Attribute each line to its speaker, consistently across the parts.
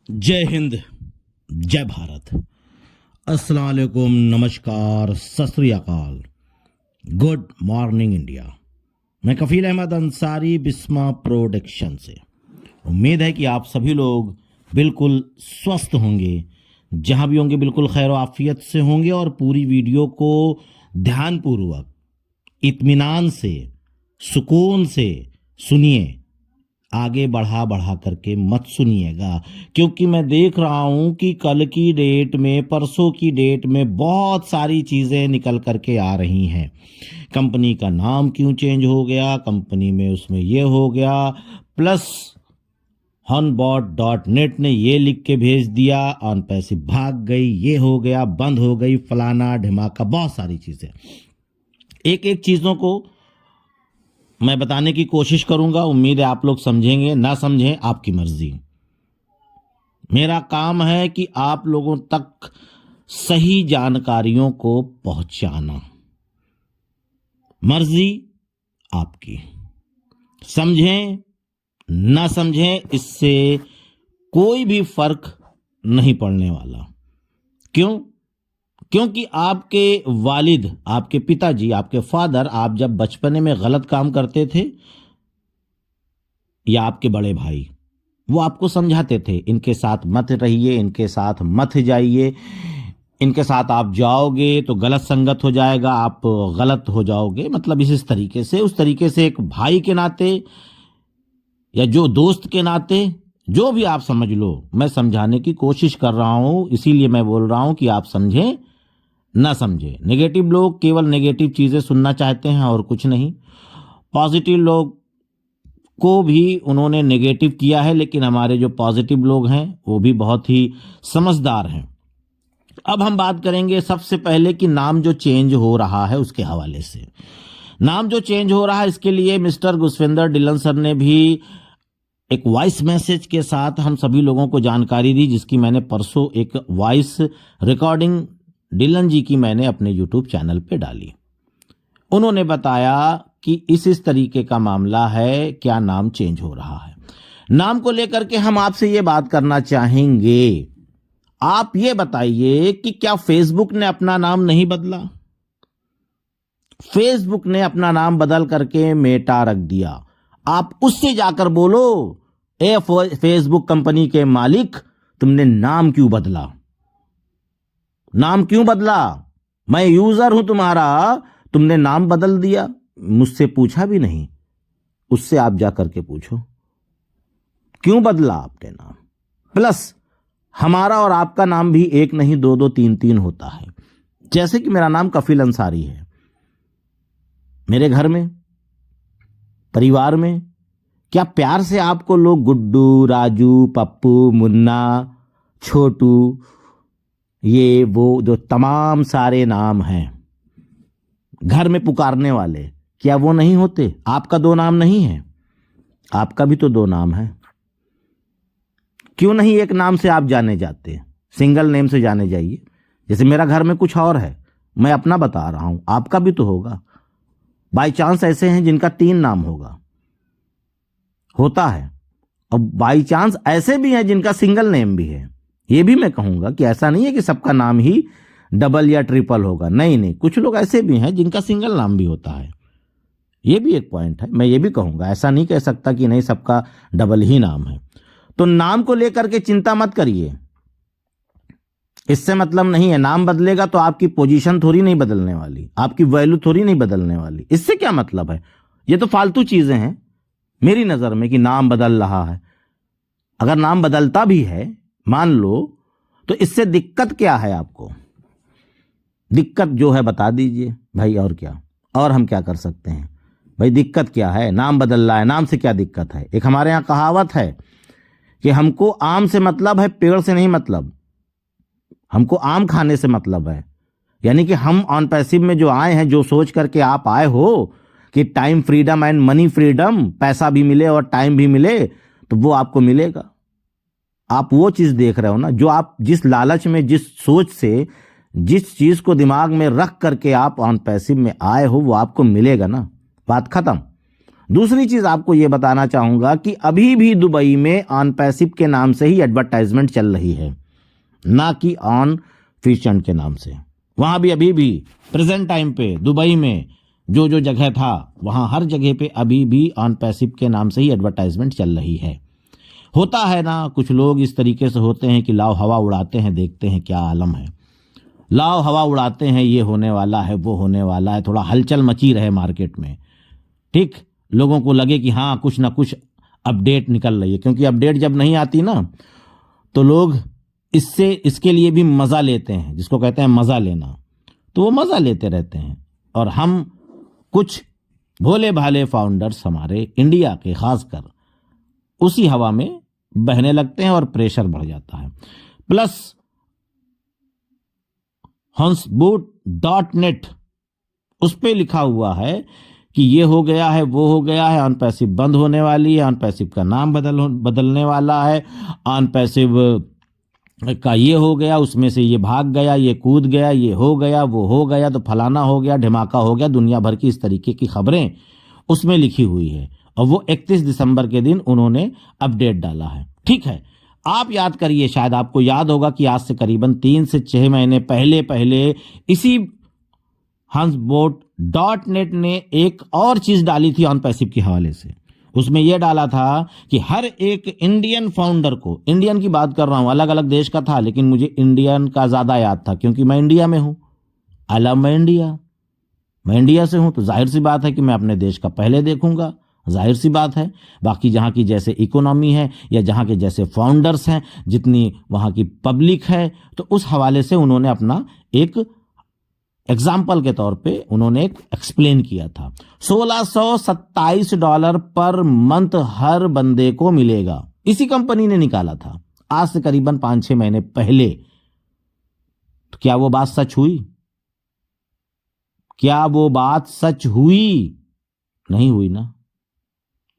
Speaker 1: जय हिंद, जय भारत, अस्सलाम वालेकुम, नमस्कार, सत श्री अकाल, गुड मॉर्निंग इंडिया। मैं कफील अहमद अंसारी, बिस्मा प्रोडक्शन से। उम्मीद है कि आप सभी लोग बिल्कुल स्वस्थ होंगे, जहां भी होंगे बिल्कुल खैर आफियत से होंगे और पूरी वीडियो को ध्यानपूर्वक, इत्मीनान से, सुकून से सुनिए। आगे बढ़ा बढ़ा करके मत सुनिएगा, क्योंकि मैं देख रहा हूं कि कल की डेट में, परसों की डेट में बहुत सारी चीज़ें निकल करके आ रही हैं। कंपनी का नाम क्यों चेंज हो गया, कंपनी में उसमें ये हो गया, प्लस honbot.net ने ये लिख के भेज दिया, ऑन पैसे भाग गई, ये हो गया, बंद हो गई, फलाना ढिमाका, बहुत सारी चीज़ें। एक एक चीज़ों को मैं बताने की कोशिश करूंगा। उम्मीद है आप लोग समझेंगे, ना समझें आपकी मर्जी। मेरा काम है कि आप लोगों तक सही जानकारियों को पहुंचाना। मर्जी आपकी, समझें ना समझें, इससे कोई भी फर्क नहीं पड़ने वाला। क्यों? क्योंकि आपके वालिद, आपके पिताजी, आपके फादर, आप जब बचपने में गलत काम करते थे, या आपके बड़े भाई, वो आपको समझाते थे, इनके साथ मत रहिए, इनके साथ मत जाइए, इनके साथ आप जाओगे तो गलत संगत हो जाएगा, आप गलत हो जाओगे। मतलब इस तरीके से, उस तरीके से एक भाई के नाते या जो दोस्त के नाते, जो भी आप समझ लो, मैं समझाने की कोशिश कर रहा हूं। इसीलिए मैं बोल रहा हूं कि आप समझें ना समझे। नेगेटिव लोग केवल नेगेटिव चीजें सुनना चाहते हैं और कुछ नहीं। पॉजिटिव लोग को भी उन्होंने नेगेटिव किया है, लेकिन हमारे जो पॉजिटिव लोग हैं वो भी बहुत ही समझदार हैं। अब हम बात करेंगे सबसे पहले कि नाम जो चेंज हो रहा है उसके हवाले से। नाम जो चेंज हो रहा है, इसके लिए मिस्टर गुसविंदर डिलन सर ने भी एक वॉइस मैसेज के साथ हम सभी लोगों को जानकारी दी, जिसकी मैंने परसों एक वॉइस रिकॉर्डिंग डिलन जी की मैंने अपने यूट्यूब चैनल पे डाली। उन्होंने बताया कि इस तरीके का मामला है, क्या नाम चेंज हो रहा है। नाम को लेकर के हम आपसे ये बात करना चाहेंगे, आप ये बताइए कि क्या फेसबुक ने अपना नाम नहीं बदला? फेसबुक ने अपना नाम बदल करके मेटा रख दिया। आप उससे जाकर बोलो, ए फेसबुक कंपनी के मालिक, तुमने नाम क्यों बदला? नाम क्यों बदला? मैं यूजर हूं तुम्हारा, तुमने नाम बदल दिया, मुझसे पूछा भी नहीं। उससे आप जा करके पूछो, क्यों बदला आपने नाम? प्लस हमारा और आपका नाम भी एक नहीं, दो दो तीन तीन होता है। जैसे कि मेरा नाम कफील अंसारी है, मेरे घर में, परिवार में क्या प्यार से आपको लोग गुड्डू, राजू, पप्पू, मुन्ना, छोटू, ये वो जो तमाम सारे नाम हैं घर में पुकारने वाले, क्या वो नहीं होते? आपका दो नाम नहीं है? आपका भी तो दो नाम है। क्यों नहीं एक नाम से आप जाने जाते? सिंगल नेम से जाने जाइए। जैसे मेरा घर में कुछ और है, मैं अपना बता रहा हूं, आपका भी तो होगा। बाई चांस ऐसे हैं जिनका तीन नाम होता है, और बाई चांस ऐसे भी हैं जिनका सिंगल नेम भी है। ये भी मैं कहूंगा कि ऐसा नहीं है कि सबका नाम ही डबल या ट्रिपल होगा। नहीं नहीं, कुछ लोग ऐसे भी हैं जिनका सिंगल नाम भी होता है। ये भी एक पॉइंट है, मैं ये भी कहूंगा। ऐसा नहीं कह सकता कि नहीं सबका डबल ही नाम है। तो नाम को लेकर के चिंता मत करिए, इससे मतलब नहीं है। नाम बदलेगा तो आपकी पोजीशन थोड़ी नहीं बदलने वाली, आपकी वैल्यू थोड़ी नहीं बदलने वाली। इससे क्या मतलब है? ये तो फालतू चीजें हैं मेरी नजर में कि नाम बदल रहा है। अगर नाम बदलता भी है, मान लो, तो इससे दिक्कत क्या है आपको? दिक्कत जो है बता दीजिए भाई, और क्या, और हम क्या कर सकते हैं भाई? दिक्कत क्या है? नाम बदल रहा है, नाम से क्या दिक्कत है? एक हमारे यहाँ कहावत है कि हमको आम से मतलब है, पेड़ से नहीं मतलब। हमको आम खाने से मतलब है। यानी कि हम ऑन पैसिव में जो आए हैं, जो सोच करके आप आए हो कि time freedom and money freedom, पैसा भी मिले और टाइम भी मिले, तो वो आपको मिलेगा। आप वो चीज देख रहे हो ना, जो आप जिस लालच में, जिस सोच से, जिस चीज को दिमाग में रख करके आप ऑन पैसिव में आए हो, वो आपको मिलेगा ना। बात खत्म। दूसरी चीज आपको यह बताना चाहूंगा कि अभी भी दुबई में ऑन पैसिव के नाम से ही एडवर्टाइजमेंट चल रही है, ना कि ऑन फिशेंट के नाम से। वहां भी अभी भी प्रेजेंट टाइम पे दुबई में जो जो जगह था वहां हर जगह पे अभी भी ऑन पैसिव के नाम से ही एडवर्टाइजमेंट चल रही है। होता है ना, कुछ लोग इस तरीके से होते हैं कि लाओ हवा उड़ाते हैं, देखते हैं क्या आलम है, लाओ हवा उड़ाते हैं, ये होने वाला है, वो होने वाला है, थोड़ा हलचल मची रहे मार्केट में, ठीक, लोगों को लगे कि हाँ कुछ ना कुछ अपडेट निकल रही है। क्योंकि अपडेट जब नहीं आती ना तो लोग इसके लिए भी मजा लेते हैं, जिसको कहते हैं मजा लेना, तो वो मजा लेते रहते हैं। और हम कुछ भोले भाले फाउंडर्स हमारे इंडिया के खासकर उसी हवा में बहने लगते हैं और प्रेशर बढ़ जाता है। प्लस हंसबोट.नेट उस पे लिखा हुआ है कि ये हो गया है, वो हो गया है, ऑन पैसिव बंद होने वाली है, ऑन पैसिव का नाम बदलने वाला है, ऑन पैसिव का ये हो गया, उसमें से ये भाग गया, ये कूद गया, ये हो गया, वो हो गया, तो फलाना हो गया, ढिमाका हो गया, दुनिया भर की इस तरीके की खबरें उसमें लिखी हुई है। और वो 31 दिसंबर के दिन उन्होंने अपडेट डाला है। ठीक है, आप याद करिए, शायद आपको याद होगा कि आज से करीबन 3 से 6 महीने पहले इसी हंसबोट.नेट ने एक और चीज डाली थी ऑन पैसिव के हवाले से। उसमें यह डाला था कि हर एक इंडियन फाउंडर को, इंडियन की बात कर रहा हूं, अलग अलग देश का था लेकिन मुझे इंडियन का ज्यादा याद था क्योंकि मैं इंडिया में हूं, आई लव मैं इंडिया से हूं, तो जाहिर सी बात है कि मैं अपने देश का पहले देखूंगा, जाहिर सी बात है। बाकी जहां की जैसे इकोनॉमी है या जहां के जैसे फाउंडर्स हैं, जितनी वहां की पब्लिक है, तो उस हवाले से उन्होंने अपना एक एग्जाम्पल के तौर पे उन्होंने एक एक्सप्लेन किया था। $1627 पर मंथ हर बंदे को मिलेगा, इसी कंपनी ने निकाला था आज से करीबन 5-6 महीने पहले। तो क्या वो बात सच हुई? क्या वो बात सच हुई? नहीं हुई ना।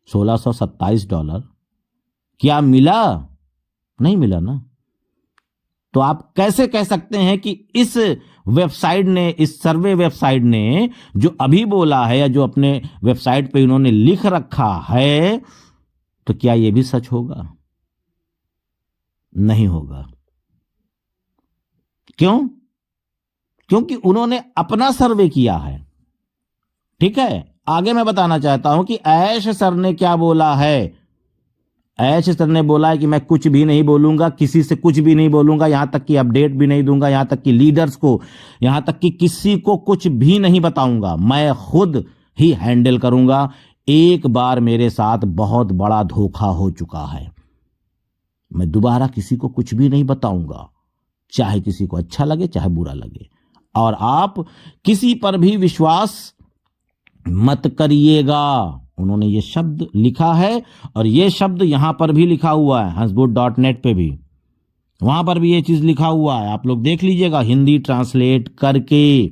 Speaker 1: $1627 क्या मिला? नहीं मिला ना। तो आप कैसे कह सकते हैं कि इस वेबसाइट ने, इस सर्वे वेबसाइट ने जो अभी बोला है या जो अपने वेबसाइट पे इन्होंने लिख रखा है, तो क्या यह भी सच होगा? नहीं होगा। क्यों? क्योंकि उन्होंने अपना सर्वे किया है। ठीक है, आगे मैं बताना चाहता हूं कि ऐश सर ने क्या बोला है। ऐश सर ने बोला है कि मैं कुछ भी नहीं बोलूंगा, किसी से कुछ भी नहीं बोलूंगा, यहां तक कि अपडेट भी नहीं दूंगा, यहां तक कि लीडर्स को, यहां तक कि किसी को कुछ भी नहीं बताऊंगा, मैं खुद ही हैंडल करूंगा। एक बार मेरे साथ बहुत बड़ा धोखा हो चुका है, मैं दोबारा किसी को कुछ भी नहीं बताऊंगा, चाहे किसी को अच्छा लगे चाहे बुरा लगे। और आप किसी पर भी विश्वास मत करिएगा। उन्होंने ये शब्द लिखा है और ये शब्द यहां पर भी लिखा हुआ है, हंसबोट.नेट पे भी, वहां पर भी ये चीज लिखा हुआ है, आप लोग देख लीजिएगा हिंदी ट्रांसलेट करके,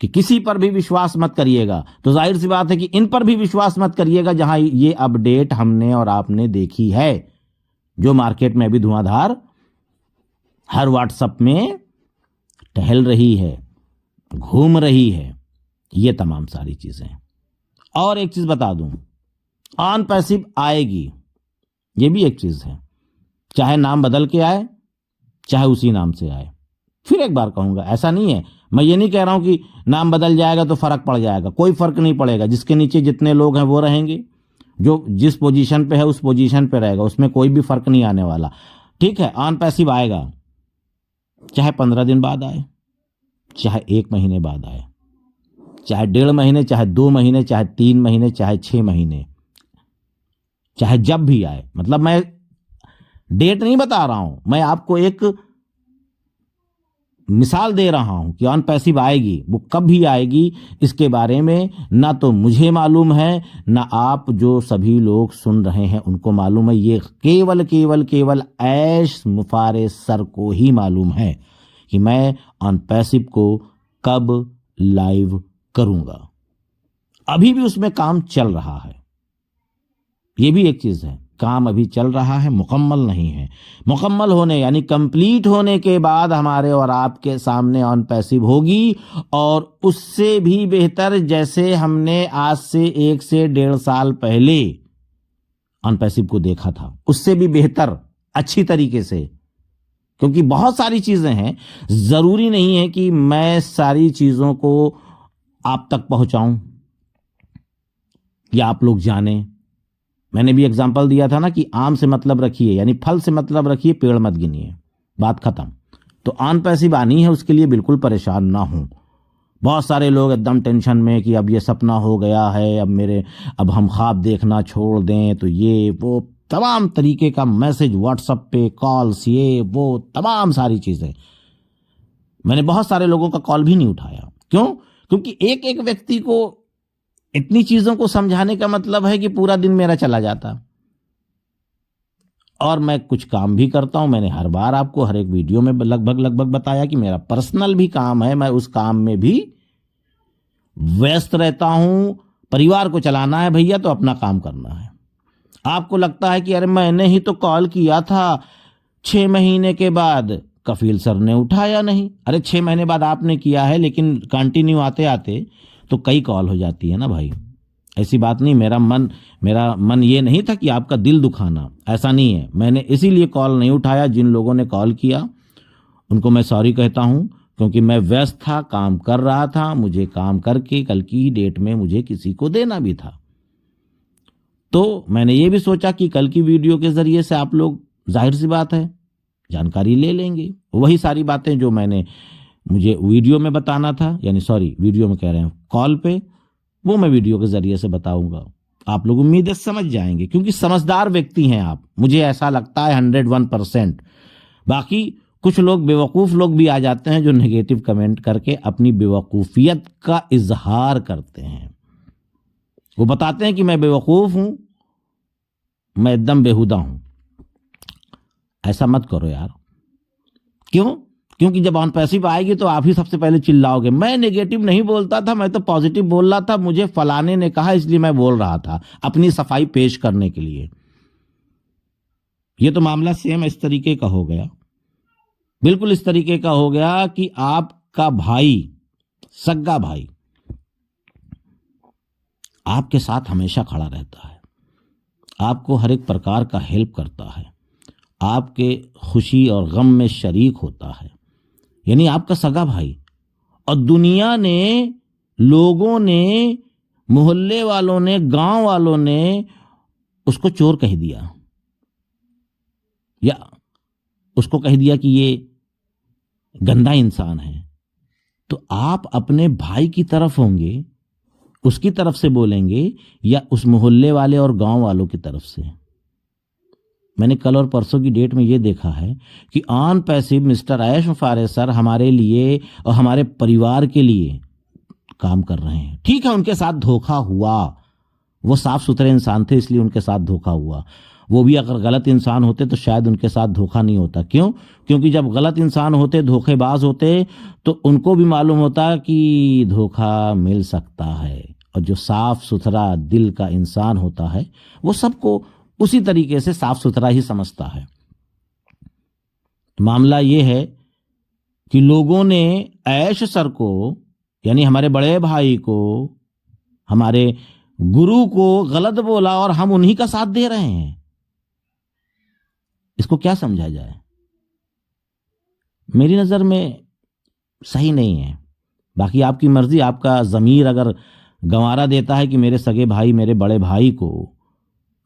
Speaker 1: कि किसी पर भी विश्वास मत करिएगा। तो जाहिर सी बात है कि इन पर भी विश्वास मत करिएगा जहां ये अपडेट हमने और आपने देखी है, जो मार्केट में अभी धुआंधार हर व्हाट्सएप में टहल रही है, घूम रही है, ये तमाम सारी चीजें। और एक चीज बता दूं, ऑन पैसिव आएगी, ये भी एक चीज है, चाहे नाम बदल के आए चाहे उसी नाम से आए। फिर एक बार कहूंगा, ऐसा नहीं है, मैं ये नहीं कह रहा हूं कि नाम बदल जाएगा तो फर्क पड़ जाएगा, कोई फर्क नहीं पड़ेगा। जिसके नीचे जितने लोग हैं वो रहेंगे, जो जिस पोजीशन पे है उस पोजीशन पे रहेगा, उसमें कोई भी फर्क नहीं आने वाला। ठीक है, ऑन पैसिव आएगा, चाहे 15 दिन बाद आए, चाहे 1 महीने बाद आए, चाहे 1.5 महीने, चाहे 2 महीने, चाहे 3 महीने, चाहे 6 महीने, चाहे जब भी आए। मतलब मैं डेट नहीं बता रहा हूं, मैं आपको एक मिसाल दे रहा हूं कि ऑन पैसिव आएगी। वो कब भी आएगी इसके बारे में ना तो मुझे मालूम है, ना आप जो सभी लोग सुन रहे हैं उनको मालूम है। ये केवल केवल केवल ऐश मुफारे सर को ही मालूम है कि मैं ऑन पैसिव को कब लाइव करूंगा। अभी भी उसमें काम चल रहा है, ये भी एक चीज है। काम अभी चल रहा है, मुकम्मल नहीं है। मुकम्मल होने यानी कंप्लीट होने के बाद हमारे और आपके सामने ऑन पैसिव होगी, और उससे भी बेहतर, जैसे हमने आज से 1 से 1.5 साल पहले ऑन पैसिव को देखा था, उससे भी बेहतर, अच्छी तरीके से। क्योंकि बहुत सारी चीजें हैं, जरूरी नहीं है कि मैं सारी चीजों को आप तक पहुंचाऊं या आप लोग जानें। मैंने भी एग्जाम्पल दिया था ना कि आम से मतलब रखिए, यानी फल से मतलब रखिए, पेड़ मत गिनिए, बात खत्म। तो ऑन पैसिव आनी है, उसके लिए बिल्कुल परेशान ना हो। बहुत सारे लोग एकदम टेंशन में कि अब ये सपना हो गया है, अब हम ख्वाब देखना छोड़ दें, तो ये वो तमाम तरीके का मैसेज व्हाट्सएप पे, कॉल्स, ये वो तमाम सारी चीजें। मैंने बहुत सारे लोगों का कॉल भी नहीं उठाया। क्यों? क्योंकि एक एक व्यक्ति को इतनी चीजों को समझाने का मतलब है कि पूरा दिन मेरा चला जाता। और मैं कुछ काम भी करता हूं। मैंने हर बार आपको हर एक वीडियो में लगभग बताया कि मेरा पर्सनल भी काम है, मैं उस काम में भी व्यस्त रहता हूं। परिवार को चलाना है भैया, तो अपना काम करना है। आपको लगता है कि अरे मैंने ही तो कॉल किया था 6 महीने के बाद, कफील सर ने उठाया नहीं। अरे 6 महीने बाद आपने किया है, लेकिन कंटिन्यू आते आते तो कई कॉल हो जाती है ना भाई। ऐसी बात नहीं, मेरा मन ये नहीं था कि आपका दिल दुखाना, ऐसा नहीं है। मैंने इसीलिए कॉल नहीं उठाया। जिन लोगों ने कॉल किया उनको मैं सॉरी कहता हूं, क्योंकि मैं व्यस्त था, काम कर रहा था। मुझे काम करके कल की डेट में मुझे किसी को देना भी था। तो मैंने ये भी सोचा कि कल की वीडियो के जरिए से आप लोग, जाहिर सी बात है, जानकारी ले लेंगे। वही सारी बातें जो मुझे वीडियो में बताना था, यानी सॉरी, वीडियो में कह रहे हैं, कॉल पे, वो मैं वीडियो के जरिए से बताऊंगा। आप लोग उम्मीद है समझ जाएंगे, क्योंकि समझदार व्यक्ति हैं आप, मुझे ऐसा लगता है 101%। बाकी कुछ लोग, बेवकूफ लोग भी आ जाते हैं, जो नेगेटिव कमेंट करके अपनी बेवकूफियत का इजहार करते हैं। वो बताते हैं कि मैं बेवकूफ हूं, मैं एकदम बेहुदा हूं। ऐसा मत करो यार। क्यों? क्योंकि जब ऑन पैसिव आएगी तो आप ही सबसे पहले चिल्लाओगे। मैं नेगेटिव नहीं बोलता था, मैं तो पॉजिटिव बोल रहा था, मुझे फलाने ने कहा इसलिए मैं बोल रहा था, अपनी सफाई पेश करने के लिए। ये तो मामला सेम इस तरीके का हो गया, बिल्कुल इस तरीके का हो गया कि आपका भाई, सगा भाई, आपके साथ हमेशा खड़ा रहता है, आपको हर एक प्रकार का हेल्प करता है, आपके खुशी और गम में शरीक होता है, यानी आपका सगा भाई। और दुनिया ने, लोगों ने, मोहल्ले वालों ने, गांव वालों ने उसको चोर कह दिया, या उसको कह दिया कि ये गंदा इंसान है। तो आप अपने भाई की तरफ होंगे, उसकी तरफ से बोलेंगे, या उस मोहल्ले वाले और गांव वालों की तरफ से? मैंने कल और परसों की डेट में ये देखा है कि ऑन पैसिव मिस्टर ऐश मुफारे सर हमारे लिए और हमारे परिवार के लिए काम कर रहे हैं। ठीक है, उनके साथ धोखा हुआ, वो साफ सुथरे इंसान थे इसलिए उनके साथ धोखा हुआ। वो भी अगर गलत इंसान होते तो शायद उनके साथ धोखा नहीं होता। क्यों? क्योंकि जब गलत इंसान होते, धोखेबाज होते, तो उनको भी मालूम होता कि धोखा मिल सकता है। और जो साफ सुथरा दिल का इंसान होता है, वो सबको उसी तरीके से साफ सुथरा ही समझता है। मामला ये है कि लोगों ने ऐश सर को, यानी हमारे बड़े भाई को, हमारे गुरु को गलत बोला, और हम उन्हीं का साथ दे रहे हैं। इसको क्या समझा जाए? मेरी नजर में सही नहीं है। बाकी आपकी मर्जी, आपका जमीर अगर गंवारा देता है कि मेरे सगे भाई, मेरे बड़े भाई को,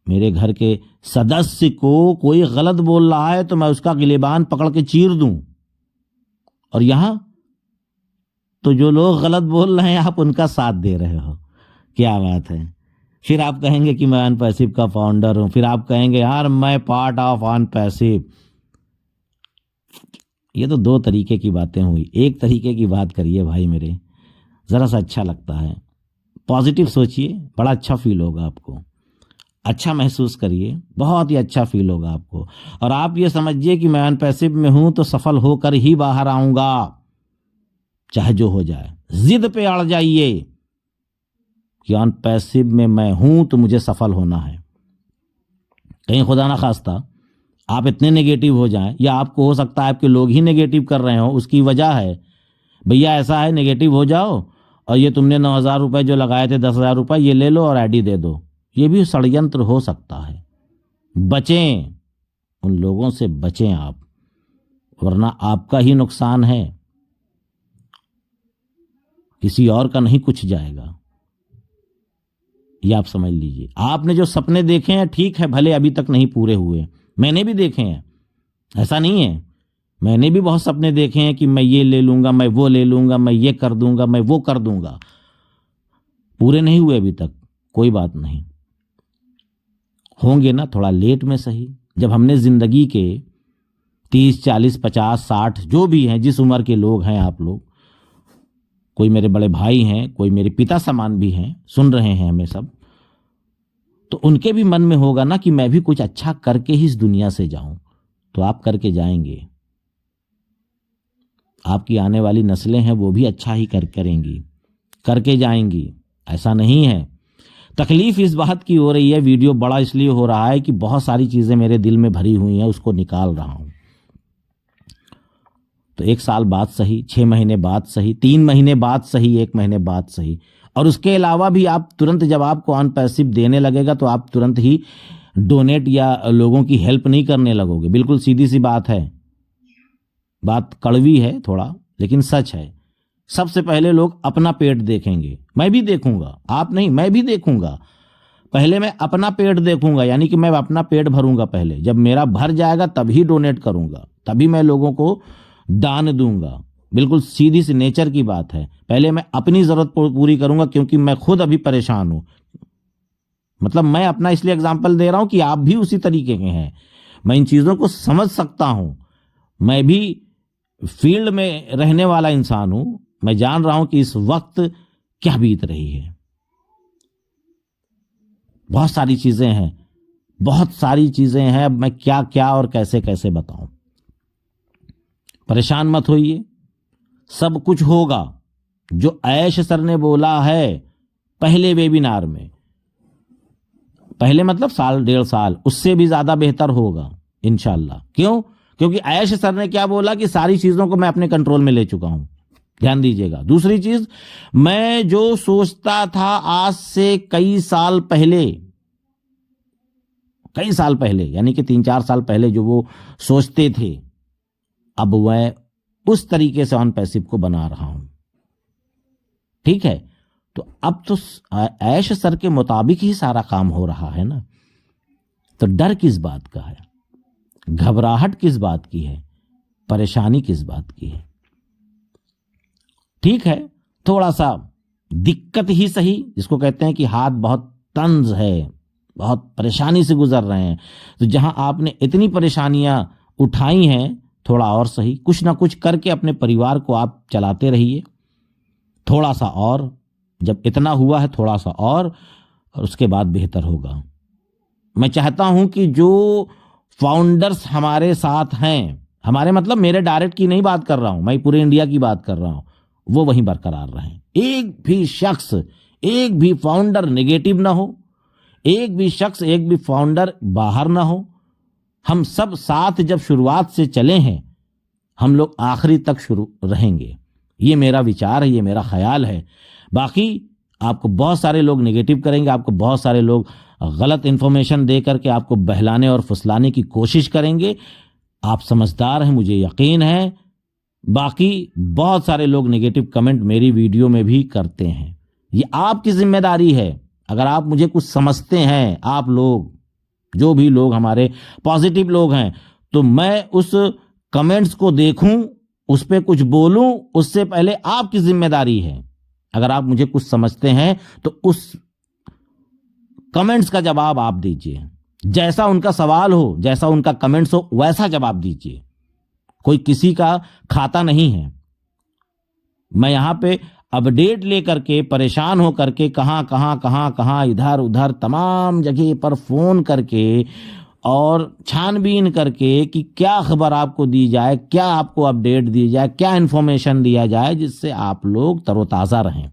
Speaker 1: मेरे घर के सदस्य को कोई गलत बोल रहा है, तो मैं उसका गिलेबान पकड़ के चीर दूं। और यहां तो जो लोग गलत बोल रहे हैं, आप उनका साथ दे रहे हो। क्या बात है। फिर आप कहेंगे कि मैं ऑन पैसिव का फाउंडर हूं, फिर आप कहेंगे यार मैं पार्ट ऑफ ऑन पैसिव। ये तो 2 तरीके की बातें हुई। एक तरीके की बात करिए भाई मेरे, जरा सा अच्छा लगता है। पॉजिटिव सोचिए, बड़ा अच्छा फील होगा आपको, अच्छा महसूस करिए, बहुत ही अच्छा फील होगा आपको। और आप ये समझिए कि मैं ऑन पैसिव में हूं तो सफल होकर ही बाहर आऊंगा, चाहे जो हो जाए। जिद पे अड़ जाइए कि ऑन पैसिव में मैं हूं तो मुझे सफल होना है। कहीं खुदा ना खास्ता आप इतने नेगेटिव हो जाएं, या आपको हो सकता है आपके लोग ही नेगेटिव कर रहे हो, उसकी वजह है भैया ऐसा है, नेगेटिव हो जाओ और ये तुमने 9,000 रुपये जो लगाए थे 10,000 रुपये ये ले लो और आईडी दे दो। ये भी षड्यंत्र हो सकता है। बचें, उन लोगों से बचें आप, वरना आपका ही नुकसान है, किसी और का नहीं कुछ जाएगा। ये आप समझ लीजिए। आपने जो सपने देखे हैं ठीक है, भले अभी तक नहीं पूरे हुए, मैंने भी देखे हैं, ऐसा नहीं है, मैंने भी बहुत सपने देखे हैं कि मैं ये ले लूंगा, मैं वो ले लूंगा, मैं ये कर दूंगा, मैं वो कर दूंगा, पूरे नहीं हुए अभी तक, कोई बात नहीं, होंगे ना, थोड़ा लेट में सही। जब हमने जिंदगी के 30, 40, 50, 60 जो भी हैं, जिस उम्र के लोग हैं आप लोग, कोई मेरे बड़े भाई हैं, कोई मेरे पिता समान भी हैं, सुन रहे हैं हमें सब, तो उनके भी मन में होगा ना कि मैं भी कुछ अच्छा करके ही इस दुनिया से जाऊं। तो आप करके जाएंगे, आपकी आने वाली नस्लें हैं वो भी अच्छा ही करेंगी, करके जाएंगी, ऐसा नहीं है। तकलीफ इस बात की हो रही है, वीडियो बड़ा इसलिए हो रहा है कि बहुत सारी चीजें मेरे दिल में भरी हुई हैं, उसको निकाल रहा हूं। तो 1 साल बाद सही, 6 महीने बाद सही, 3 महीने बाद सही, 1 महीने बाद सही, और उसके अलावा भी आप तुरंत जब आपको ऑन पैसिव देने लगेगा तो आप तुरंत ही डोनेट या लोगों की हेल्प नहीं करने लगोगे। बिल्कुल सीधी सी बात है, बात कड़वी है थोड़ा लेकिन सच है। सबसे पहले लोग अपना पेट देखेंगे, मैं भी देखूंगा, आप नहीं, मैं भी देखूंगा। पहले मैं अपना पेट देखूंगा, यानी कि मैं अपना पेट भरूंगा पहले, जब मेरा भर जाएगा तभी डोनेट करूंगा, तभी मैं लोगों को दान दूंगा। बिल्कुल सीधी सी नेचर की बात है, पहले मैं अपनी जरूरत पूरी करूंगा, क्योंकि मैं खुद अभी परेशान हूं। मतलब मैं अपना इसलिए एग्जाम्पल दे रहा हूं कि आप भी उसी तरीके के हैं, मैं इन चीजों को समझ सकता हूं, मैं भी फील्ड में रहने वाला इंसान हूं, मैं जान रहा हूं कि इस वक्त क्या बीत रही है। बहुत सारी चीजें हैं, बहुत सारी चीजें हैं, अब मैं क्या क्या और कैसे कैसे बताऊं। परेशान मत होइए, सब कुछ होगा। जो ऐश सर ने बोला है पहले वेबिनार में, पहले मतलब साल 1.5 साल, उससे भी ज्यादा बेहतर होगा इंशाल्लाह। क्यों? क्योंकि ऐश सर ने क्या बोला कि सारी चीजों को मैं अपने कंट्रोल में ले चुका हूं। ध्यान दीजिएगा। दूसरी चीज, मैं जो सोचता था आज से कई साल पहले, यानी कि 3-4 साल पहले जो वो सोचते थे, अब मैं उस तरीके से ऑन पैसिव को बना रहा हूं। ठीक है, तो अब तो ऐश सर के मुताबिक ही सारा काम हो रहा है ना, तो डर किस बात का है, घबराहट किस बात की है, परेशानी किस बात की है। ठीक है, थोड़ा सा दिक्कत ही सही, जिसको कहते हैं कि हाथ बहुत तंज है, बहुत परेशानी से गुजर रहे हैं, तो जहां आपने इतनी परेशानियां उठाई हैं, थोड़ा और सही, कुछ ना कुछ करके अपने परिवार को आप चलाते रहिए, थोड़ा सा और, जब इतना हुआ है थोड़ा सा और उसके बाद बेहतर होगा। मैं चाहता हूं कि जो फाउंडर्स हमारे साथ हैं, हमारे मतलब मेरे डायरेक्ट की नहीं बात कर रहा हूं, मैं पूरे इंडिया की बात कर रहा हूं, वो वहीं बरकरार रहें। एक भी शख्स, एक भी फाउंडर नेगेटिव ना हो, एक भी शख्स, एक भी फाउंडर बाहर ना हो। हम सब साथ जब शुरुआत से चले हैं, हम लोग आखिरी तक शुरू रहेंगे। ये मेरा विचार है, ये मेरा ख्याल है। बाकी आपको बहुत सारे लोग नेगेटिव करेंगे, आपको बहुत सारे लोग गलत इंफॉर्मेशन दे करके आपको बहलाने और फुसलाने की कोशिश करेंगे। आप समझदार हैं, मुझे यकीन है। बाकी बहुत सारे लोग नेगेटिव कमेंट मेरी वीडियो में भी करते हैं, ये आपकी जिम्मेदारी है। अगर आप मुझे कुछ समझते हैं, आप लोग जो भी लोग हमारे पॉजिटिव लोग हैं, तो मैं उस कमेंट्स को देखूं, उस पर कुछ बोलूं, उससे पहले आपकी जिम्मेदारी है। अगर आप मुझे कुछ समझते हैं तो उस कमेंट्स का जवाब आप दीजिए, जैसा उनका सवाल हो, जैसा उनका कमेंट्स हो, वैसा जवाब दीजिए। कोई किसी का खाता नहीं है। मैं यहां पे अपडेट लेकर के परेशान हो करके कहां इधर उधर तमाम जगह पर फोन करके और छानबीन करके कि क्या खबर आपको दी जाए, क्या आपको अपडेट दी जाए, क्या इंफॉर्मेशन दिया जाए जिससे आप लोग तरोताजा रहें,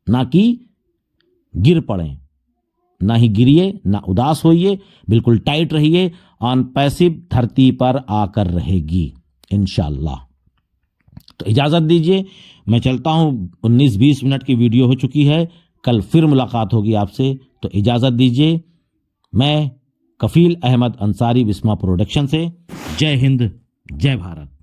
Speaker 1: ना कि गिर पड़ें। ना ही गिरिए, ना उदास होइए, बिल्कुल टाइट रहिए। ऑन पैसिव धरती पर आकर रहेगी इंशाल्लाह। तो इजाज़त दीजिए, मैं चलता हूँ। 19-20 मिनट की वीडियो हो चुकी है, कल फिर मुलाकात होगी आपसे, तो इजाज़त दीजिए। मैं कफील अहमद अंसारी, विस्मा प्रोडक्शन से। जय हिंद, जय भारत।